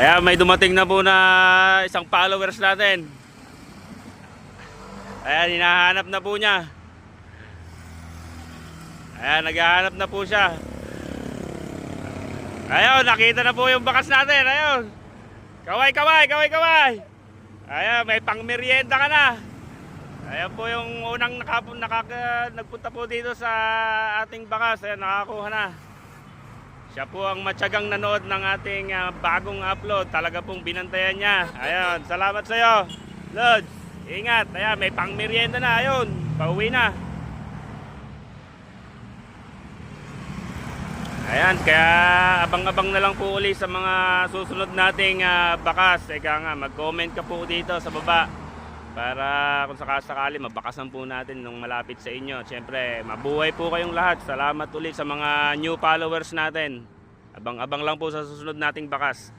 Ayan, may dumating na po na isang followers natin. Ayan, hinahanap na po niya. Ayan, naghahanap na po siya. Ayun, nakita na po yung bakas natin. Ayun. Kaway, kaway, kaway, kaway. Ayan, may pangmerienda ka na. Ayan po yung unang nagpunta po dito sa ating bakas. Ayan, nakakuha na. Siya po ang matyagang nanood ng ating bagong upload. Talaga pong binantayan niya. Ayan, salamat sa iyo, Lods. Ingat. Ayan, may pangmerienda na. Ayun, pauwi na. Ayan, kaya abang-abang na lang po uli sa mga susunod nating bakas. Eka nga, mag-comment ka po dito sa baba para kung sakasakali mabakasan po natin nung malapit sa inyo. Siyempre, mabuhay po kayong lahat. Salamat ulit sa mga new followers natin. Abang-abang lang po sa susunod nating bakas.